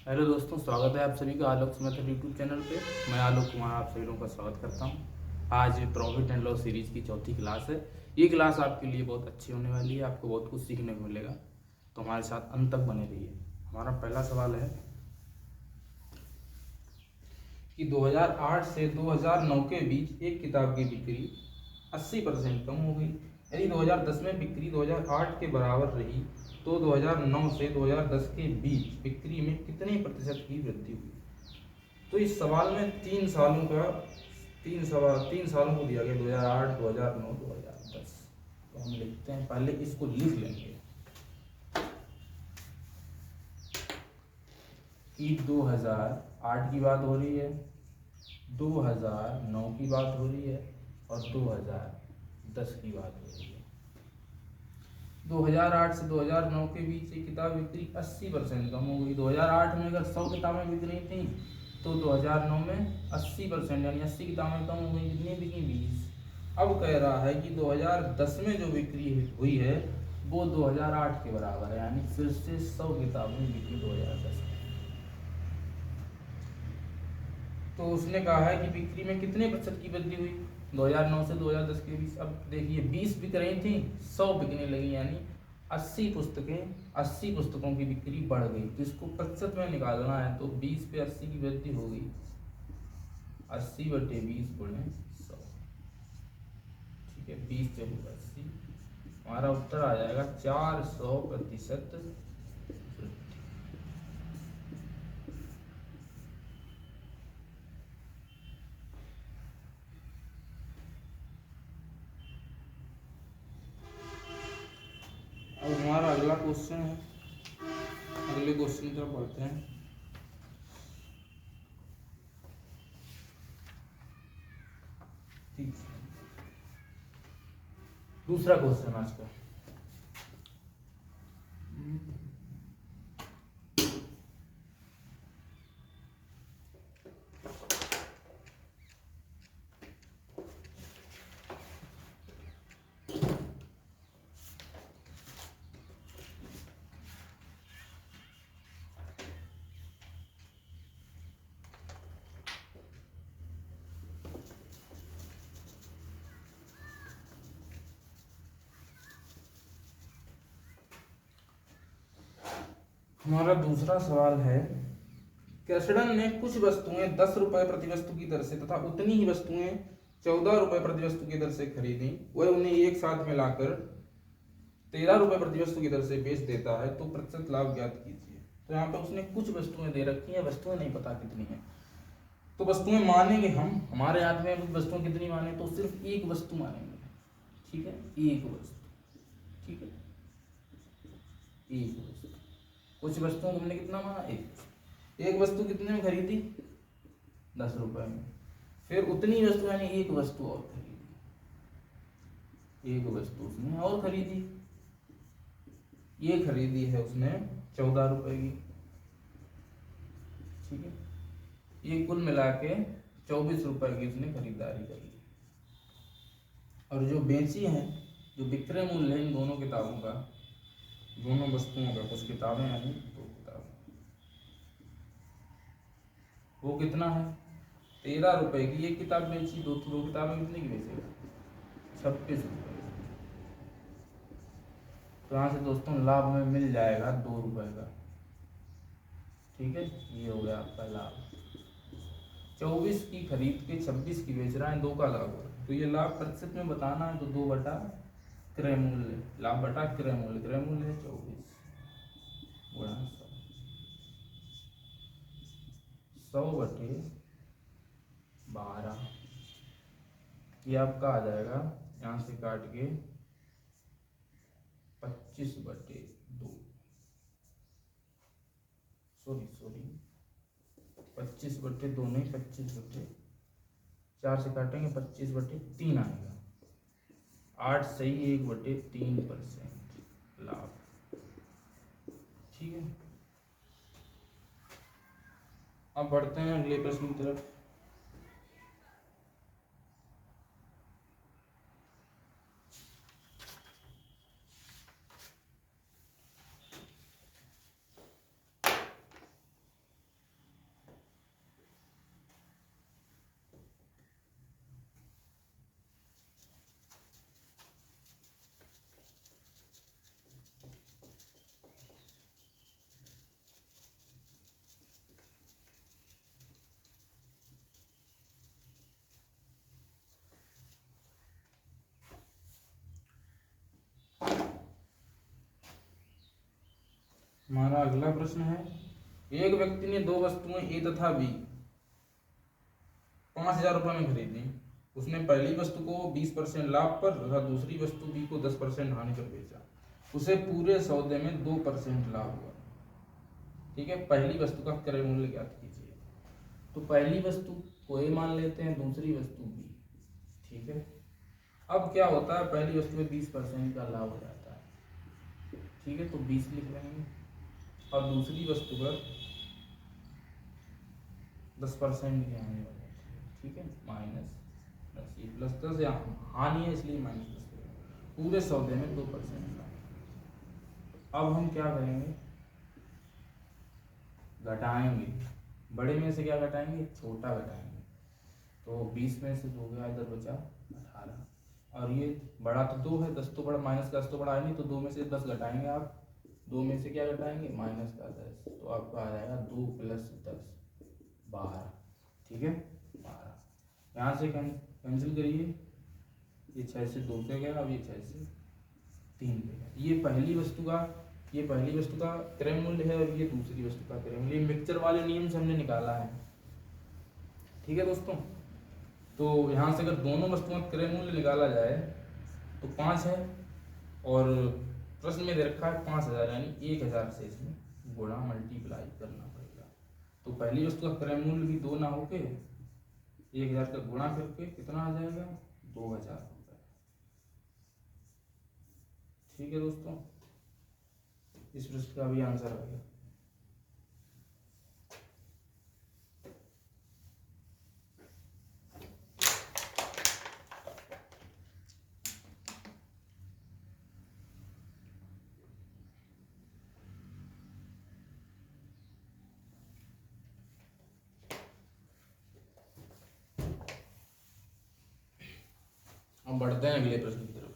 Hello दोस्तों, स्वागत है आप सभी का आलोक सुमेथर यूट्यूब चैनल पे। मैं आलोक कुमार आप सभी लोगों का स्वागत करता हूँ। आज प्रॉफिट एंड लॉस सीरीज की चौथी क्लास है। ये क्लास आपके लिए बहुत अच्छी होने वाली है, आपको बहुत कुछ सीखने को मिलेगा, तो हमारे साथ अंत तक बने रहिए। हमारा पहला सवाल है कि 2008 से 2009 के बीच एक किताब की बिक्री 80% कम हो गई। यदि 2010 में बिक्री 2008 के बराबर रही तो 2009 से 2010 के बीच बिक्री में कितने प्रतिशत की वृद्धि हुई। तो इस सवाल में 3 सालों को दिया गया, 2008, 2009, 2010। तो हम लिखते हैं, पहले इसको लिख लेंगे कि 2008 की बात हो रही है, 2009 की बात हो रही है और 2010 की बात हो रही है। 2008 से 2009 के बीच एक किताब बिक्री 80% कम हो गई। 2008 में अगर 100 किताबें बिक रही थी तो 2009 में 80% यानी 80 किताबें कम हो गई। कितनी बिकी? 20। अब कह रहा है कि 2010 में जो बिक्री हुई है वो 2008 के बराबर है, यानी फिर से 100 किताबें बिकी 2010 में। तो उसने कहा है कि बिक्री में कितने प्रतिशत की वृद्धि हुई 2009 से 2010 के बीच। अब देखिए, 20 बिक रही थी, 100 बिकने लगी, यानी 80 पुस्तकों की बिक्री बढ़ गई। तो इसको प्रतिशत में निकालना है तो 20 पे 80 की वृद्धि हो गई, 80/20 गुणे 100। ठीक है, 20 × 80, हमारा उत्तर आ जाएगा 400% वृद्धि। अब हमारा अगला क्वेश्चन है, अगले क्वेश्चन की तरफ बढ़ते हैं। दूसरा क्वेश्चन आज का। हमारा दूसरा सवाल है, कृष्णन ने कुछ वस्तुएं 10 रुपए प्रति वस्तु की दर से तथा उतनी ही वस्तुएं 14 रुपए प्रति वस्तु की दर से खरीदी। वह उन्हें एक साथ मिलाकर 13 रुपए प्रति वस्तु की दर से बेच देता है, तो प्रतिशत लाभ ज्ञात कीजिए। तो यहाँ पे उसने कुछ वस्तुएं दे रखी हैं, वस्तुएं नहीं पता कितनी है, तो वस्तुएं मानेंगे हम। हमारे हाथ में वस्तुएं कितनी माने, तो सिर्फ एक वस्तु मानेंगे। ठीक है, एक वस्तु। ठीक है, एक वस्तु। कुछ वस्तुओं को हमने कितना माना? एक वस्तु कितने में खरीदी? 10 रुपए में। फिर उतनी वस्तु यानी एक वस्तु और खरीदी, एक वस्तु उसने और खरीदी, ये खरीदी है उसने 14 रुपए की। ठीक है, ये कुल मिला के 24 रुपए की उसने खरीदारी करी। और जो बेची है, जो विक्रय मूल्य है इन दोनों किताबों का, दोनों वस्तुओं का, कुछ किताबें यानी 2 किताबें, वो कितना है? 13 रुपए की एक किताब बेची, दो किताबें कितने की बेचेगा? 26 रुपए। तो यहाँ से दोस्तों लाभ में मिल जाएगा 2 रुपए का। ठीक है, ये हो गया आपका लाभ। 24 की खरीद के 26 की बेच रहा है, 2 का लाभ हो रहा है। तो ये लाभ प्रतिशत में बताना है तो 2 बटा क्रय मूल्य, लाभ बटा क्रय मूल्य। क्रय मूल्य है 24 गुणा 100 बटे 12। ये आपका आ जाएगा, यहाँ से काट के 25/2, सॉरी 25/2 नहीं, 25/4 से काटेंगे 25/3 आएगा। 8 सही 1/3% लाभ। ठीक है, अब बढ़ते हैं अगले प्रश्न की तरफ। हमारा अगला प्रश्न है, एक व्यक्ति ने दो वस्तुएं ए तथा बी 5,000 रुपये में खरीदी। उसने पहली वस्तु को 20% लाभ पर तथा दूसरी वस्तु बी को 10% हानि पर बेचा। उसे पूरे सौदे में 2% लाभ हुआ। ठीक है, पहली वस्तु का क्रय मूल्य ज्ञात कीजिए। तो पहली वस्तु को ए मान लेते हैं, दूसरी वस्तु बी। ठीक है, अब क्या होता है, पहली वस्तु में 20% का लाभ हो जाता है। ठीक है, तो 20 लिख लेंगे और दूसरी वस्तु पर 10% की हानि हो जाती है। ठीक है, माइनस प्लस 10 या हानि है इसलिए माइनस 10, पूरे सौदे में 2% लाभ। अब हम क्या करेंगे, घटाएंगे। बड़े में से क्या घटाएंगे, छोटा घटाएंगे। तो 20 में से 2 गया, इधर बचा 18। और ये बड़ा तो 2 है, 10 तो बड़ा, माइनस 10 तो बड़ा है नहीं, तो 2 में से 10 घटाएंगे आप। 2 में से क्या घटाएंगे, माइनस का 10, तो आपका आ जाएगा 2 + 10 12। ठीक है, 12। यहाँ से कैंसिल करिए, ये 6 से 2 पे गया, अब ये 6 से 3 पे गया। ये पहली वस्तु का क्रय मूल्य है और ये दूसरी वस्तु का क्रय मूल्य। मिक्सचर वाले नियम से हमने निकाला है। ठीक है दोस्तों, तो यहाँ से अगर दोनों वस्तुओं का क्रय मूल्य निकाला जाए तो 5 है और प्रश्न में दे रखा है 5,000, यानी 1,000 से इसमें गुणा मल्टीप्लाई करना पड़ेगा। तो पहली वस्तु का क्रय मूल्य भी 2 ना होके 1,000 का गुणा करके कितना आ जाएगा, 2,000 रुपये। ठीक है दोस्तों, इस प्रश्न का भी आंसर आ गया। हम बढ़ते हैं अगले प्रश्न की तरफ।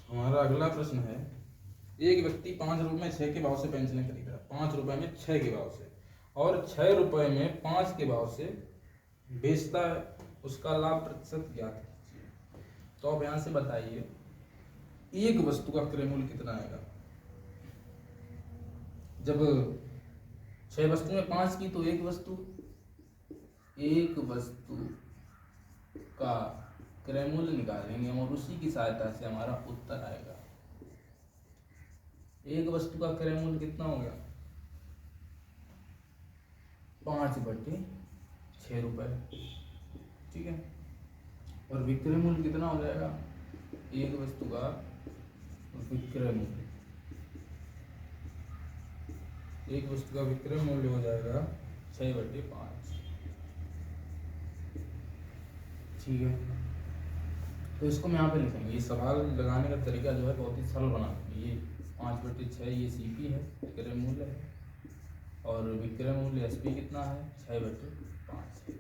हमारा अगला प्रश्न है, एक व्यक्ति 5 रुपए में 6 के भाव से पेंसिलें खरीद रहा है। 5 रुपए में 6 के भाव से, और 6 रुपए में 5 के भाव से बेचता है। उसका लाभ प्रतिशत ज्ञात कीजिए। तो अब यहाँ से बताइए, एक वस्तु का क्रय मूल्य कितना आएगा। जब 6 वस्तुएं 5 की, तो एक वस्तु का क्रय मूल्य निकालेंगे और उसी की सहायता से हमारा उत्तर आएगा। एक वस्तु का क्रय मूल्य कितना हो गया, 5/6 रुपए। ठीक है, और विक्रय मूल्य कितना हो जाएगा, एक वस्तु का विक्रय मूल्य, एक वस्तु का विक्रय मूल्य हो जाएगा 6/5। ठीक है, तो इसको हम यहाँ पे लिखेंगे। ये सवाल लगाने का तरीका जो है बहुत ही सरल बना देंगे। ये 5/6 ये सीपी है, विक्रय मूल्य है, और विक्रय मूल्य एसपी कितना है, 6/5 है।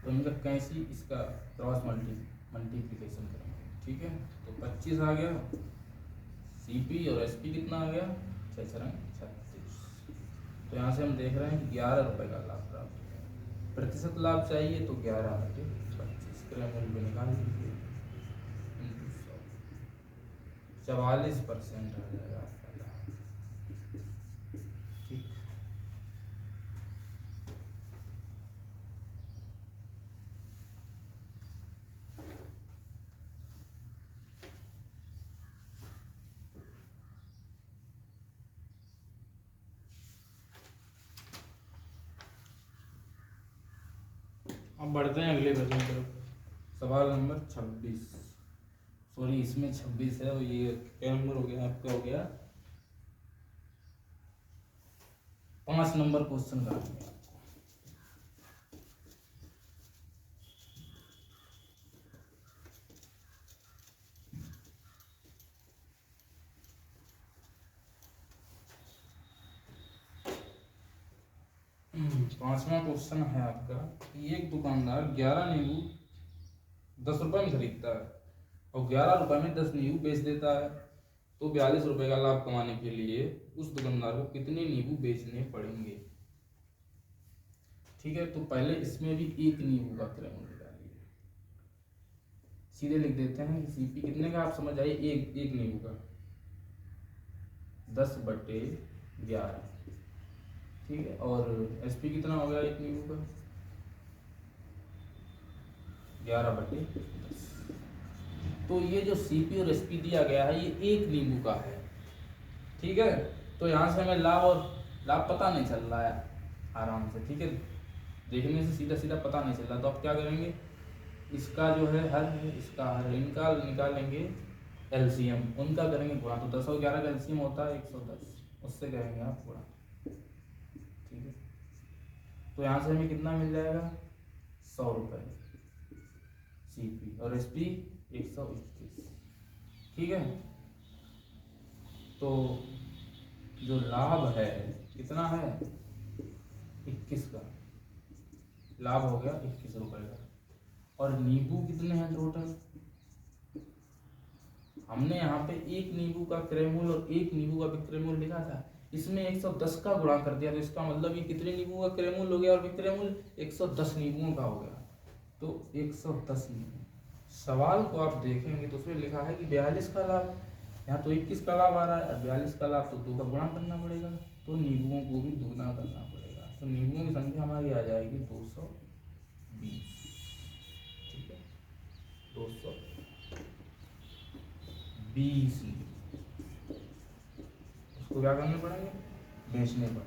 तो इनका कैसे इसका क्रॉस मल्टीप्लिकेशन करेंगे। ठीक है, तो 25 आ गया सीपी और एसपी कितना आ गया, 6×36। तो यहाँ से हम देख रहे हैं 11 रुपये का लाभ प्राप्त हुआ। प्रतिशत लाभ चाहिए तो 11/25 क्रय मूल्य निकाल लीजिए, 44% आ जाएगा आपका लाभ। ठीक, अब बढ़ते हैं अगले प्रश्न की तरफ। सवाल नंबर 26, सॉरी इसमें 26 है और ये क्या नंबर हो गया आपका, हो गया 5 नंबर क्वेश्चन का। पांचवा क्वेश्चन है आपका कि एक दुकानदार 11 नींबू 10 रुपए में खरीदता है और 11 रुपए में 10 नींबू बेच देता है, तो 42 रुपए का लाभ कमाने के लिए उस दुकानदार को कितने नींबू बेचने पड़ेंगे। ठीक है, तो पहले इसमें भी एक नींबू का क्रय मूल्य डालिए, सीधे लिख देते हैं कि सीपी कितने का आप समझ आइए, एक नींबू का 10/11। ठीक है, और एसपी कितना हो गया एक नींबू का 11/10। तो ये जो सीपी और एसपी दिया गया है ये एक नींबू का है। ठीक है, तो यहाँ से हमें लाभ और लाभ पता नहीं चल रहा है आराम से। ठीक है, देखने से सीधा सीधा पता नहीं चल रहा, तो आप क्या करेंगे, इसका जो है हर है, इसका हर है, इनका निकालेंगे एलसीएम, उनका करेंगे गुणा। तो 10 और 11 का एलसीएम होता है 110, उससे करेंगे आप गुणा। ठीक है, तो यहाँ से हमें कितना मिल जाएगा 100 रुपये सीपी और एसपी 121। ठीक है, तो जो लाभ है कितना है 21 का, लाभ हो गया 21 रुपए का। और नींबू कितने हैं टोटल, हमने यहाँ पे एक नींबू का क्रय मूल्य और एक नींबू का विक्रय मूल्य लिखा था, इसमें 110 का गुणा कर दिया, तो इसका मतलब ये कितने नींबू का क्रय मूल्य हो गया और विक्रय मूल्य 110 नींबुओं का हो गया। तो 110 नींबू। सवाल को आप देखेंगे तो उसमें लिखा है कि 42 का लाभ, यहाँ तो 21 का लाभ आ रहा है और 42 का लाभ, तो 2 का गुणा करना पड़ेगा, तो नींबुओं को भी दुगना करना पड़ेगा। तो नींबुओं की संख्या हमारी आ जाएगी 220। ठीक है, 220 उसको क्या करने पड़ेंगे, बेचने पड़ेंगे।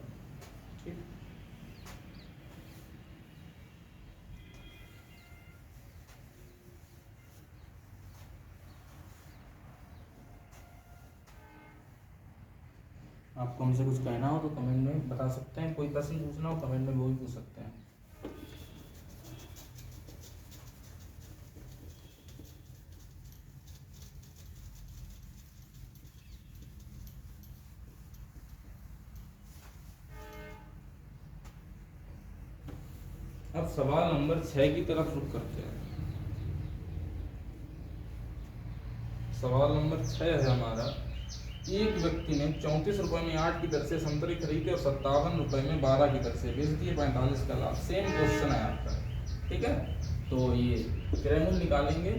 ठीक, आपको हमसे कुछ कहना हो तो कमेंट में बता सकते हैं, कोई प्रश्न पूछना हो कमेंट में वो भी पूछ सकते हैं। अब सवाल नंबर 6 की तरफ रुख करते हैं। सवाल नंबर 6 है हमारा, एक व्यक्ति ने 34 रुपए में 8 की दर से संतरे खरीदे और 57 रुपए में 12 की दर से बेच दिए, 45 का लाभ। सेम क्वेश्चन है आपका। ठीक है, तो ये क्रय मूल्य निकालेंगे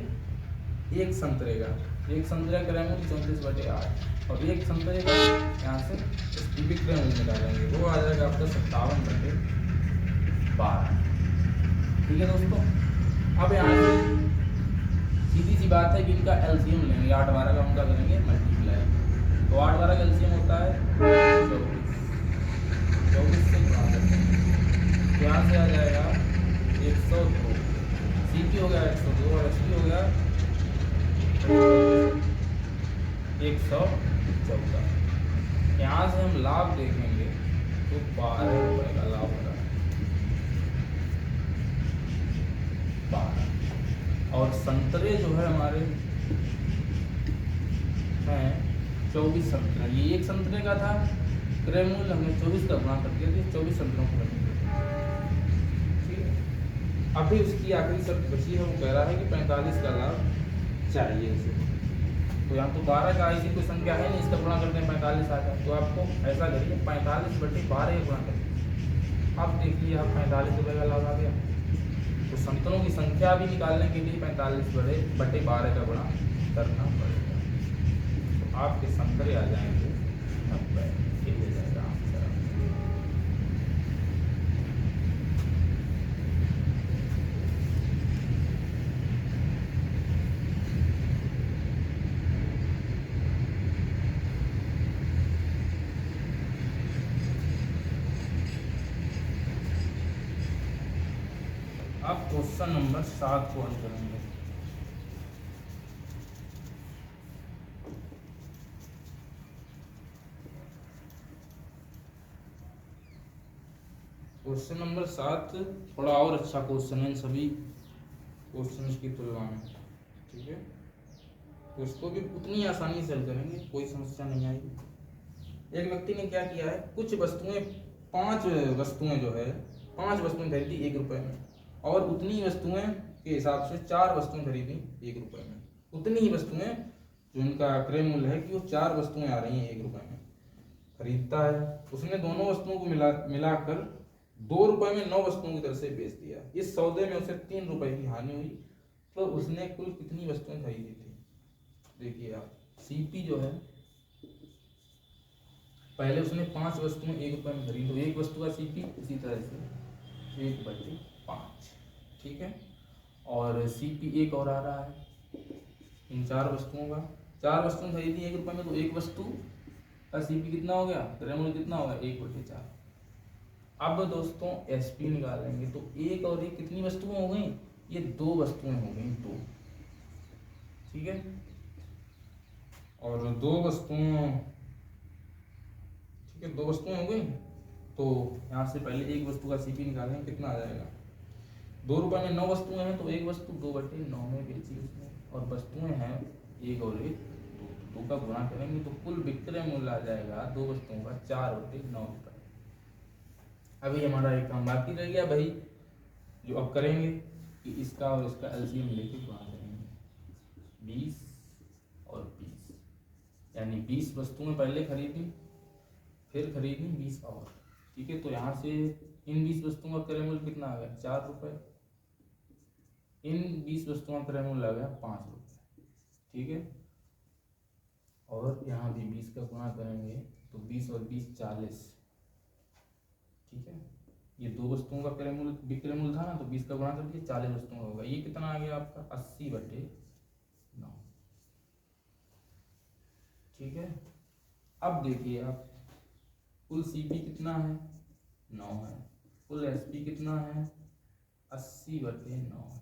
एक संतरे का, एक संतरे का क्रय मूल्य 34/8 और एक संतरे का यहाँ से इसकी भी क्रय मूल्य निकालेंगे, वो आ जाएगा आपका 57/12। ठीक है दोस्तों, अब यहाँ से सीधी सी बात है कि इनका एलसीएम लेंगे, 8-12 का उनका करेंगे मल्टीप्लाई। तो 8-12 का एलसीएम होता है 24 से गुणा करते हैं, तो यहाँ से आ जाएगा 102, सीपी हो गया 102 और एसपी हो गया 114। यहाँ से हम लाभ देखेंगे तो 12 रुपए का लाभ होगा, 12। और संतरे जो है हमारे हैं 24 संतरे, ये एक संतरे का था, क्रय मूल्य हमने 24 का गुणा कर दिया, 24 संतरों को रखेंगे। ठीक है, अभी उसकी आखिरी शर्त बची है, वो कह रहा है कि 45 का लाभ चाहिए इसे। तो यहाँ तो 12 का ऐसी कोई संख्या है नहीं, इसका गुणा करते हैं 45 आ जाए, तो आपको ऐसा करिए 45/12 गुणा करिए। अब देखिए आप 45 रुपये का लाभ आ गया, तो संतरों की संख्या भी निकालने के लिए 45/12 का गुणा करना पड़ेगा, तो आपके संतरे आ जाएंगे 90। ये हो जाएगा आंसर। अब क्वेश्चन नंबर 7 को हल करेंगे। क्वेश्चन नंबर 7 थोड़ा और अच्छा क्वेश्चन है इन सभी क्वेश्चन की तुलना में। ठीक है, तो इसको भी उतनी आसानी से हल करेंगे, कोई समस्या नहीं आएगी। एक व्यक्ति ने क्या किया है, कुछ वस्तुएं 5 वस्तुएं जो है 5 वस्तुएं खरीदी 1 रुपए में, और उतनी ही वस्तुएं के हिसाब से 4 वस्तुएं खरीदी 1 रुपए में। उतनी ही वस्तुएं जो इनका क्रय मूल्य है कि वो 4 वस्तुएं आ रही हैं 1 रुपए में, खरीदता है। उसने दोनों वस्तुओं को मिलाकर 2 रुपए में 9 वस्तुओं की दर से बेच दिया। इस सौदे में उसे 3 रुपए की हानि हुई। तो उसने कुल कितनी वस्तुएं खरीदी थी? देखिए आप, सीपी जो है, पहले उसने 5 वस्तुएं 1 रुपए में खरीदी, तो एक वस्तु का सीपी इसी तरह से 1/5, ठीक है। और सीपी एक और आ रहा है इन 4 वस्तुओं का। 4 वस्तुएं खरीदी 1 रुपए में, तो एक वस्तु का सीपी कितना हो गया, क्रय मूल्य कितना होगा, 1/4। अब दोस्तों एसपी निकालेंगे, तो एक और एक कितनी वस्तुएं हो गई, ये 2 वस्तुएं हो गई, 2, ठीक है। और 2 वस्तुओं, ठीक है, 2 वस्तुएं हो गई। तो यहाँ से पहले एक वस्तु का सीपी निकालेंगे, कितना आ जाएगा, 2 रुपए में 9 वस्तुएं हैं, तो एक वस्तु 2/9 में बेची उसने, और वस्तुएं हैं 1 और 1, 2 का गुणा करेंगे तो कुल विक्रय मूल्य आ जाएगा 2 वस्तुओं का 4/9 रुपए। अभी हमारा एक काम बाकी रह गया भाई, जो अब करेंगे कि इसका और इसका एलसीएम लेके गुणा करेंगे, 20 और 20, यानी 20 वस्तुएं पहले खरीदी, फिर खरीदी 20 और, ठीक है। तो यहाँ से इन 20 वस्तुओं का क्रय मूल्य कितना आ गया, 4 रुपए। इन 20 वस्तुओं का क्रय मूल्य आ गया 5 रुपए, ठीक है। और यहाँ भी 20 का गुणा करेंगे तो 20 और 20 40, ठीक है। ये 2 वस्तुओं का क्रय मूल्य विक्रय मूल्य था ना, तो 20 का गुणा कर दिया, 40 वस्तुओं का होगा। ये कितना आ गया आपका, 80/9, ठीक है। अब देखिए आप, कुल सीपी कितना है, 9 है, कुल एसपी कितना है, 80/9 है,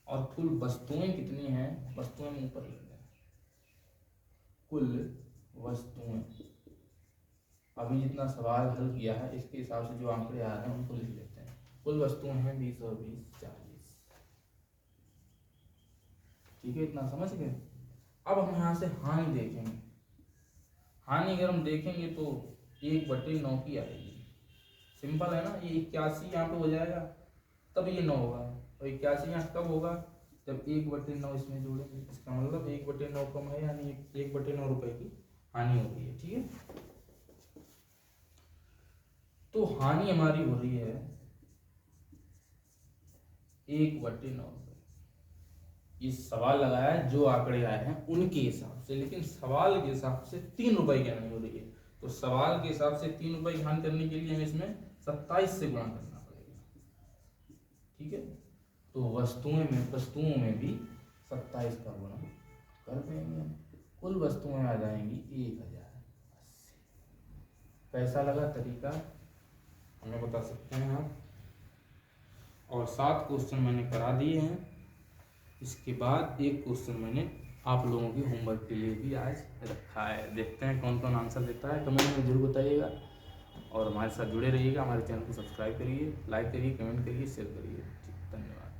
और कुल वस्तुएं कितनी हैं, वस्तुएं में ऊपर लिख दें, कुल वस्तुएं। अभी जितना सवाल हल किया है इसके हिसाब से जो आंकड़े आ रहे हैं उनको लिख लेते हैं। कुल वस्तुएं हैं 20 और 20 40, ठीक है, इतना समझ गए। अब हम यहाँ से हानि देखेंगे। हानि अगर हम देखेंगे तो 1/9 की आएगी, सिंपल है ना। ये 81 यहाँ पे हो जाएगा, तब ये 9 होगा, और 81 यहाँ कब होगा, जब 1/9 इसमें जोड़ेंगे। इसका मतलब 1/9 कम है, यानी 1/9 रुपए की हानि हो रही है, ठीक है। तो हानि हमारी हो रही है 1/9 रुपए। ये सवाल लगाया है, जो आंकड़े आए हैं उनके हिसाब से, लेकिन सवाल के हिसाब से 3 रुपए की हानि हो रही है। तो सवाल के हिसाब से 3 रुपए की हानि करने के लिए हमें इसमें 27 से गुणा करना पड़ेगा, ठीक है। तो वस्तुओं में भी 27 का गुणा कर देंगे, कुल वस्तुएं आ जाएंगी 1080। कैसा लगा तरीका हमें बता सकते हैं आप। और 7 क्वेश्चन मैंने करा दिए हैं। इसके बाद एक क्वेश्चन मैंने आप लोगों के होमवर्क के लिए भी आज रखा है। देखते हैं कौन कौन आंसर देता है, कमेंट में जरूर बताइएगा। और हमारे साथ जुड़े रहिएगा, हमारे चैनल को सब्सक्राइब करिए, लाइक करिए, कमेंट करिए, शेयर करिए। धन्यवाद।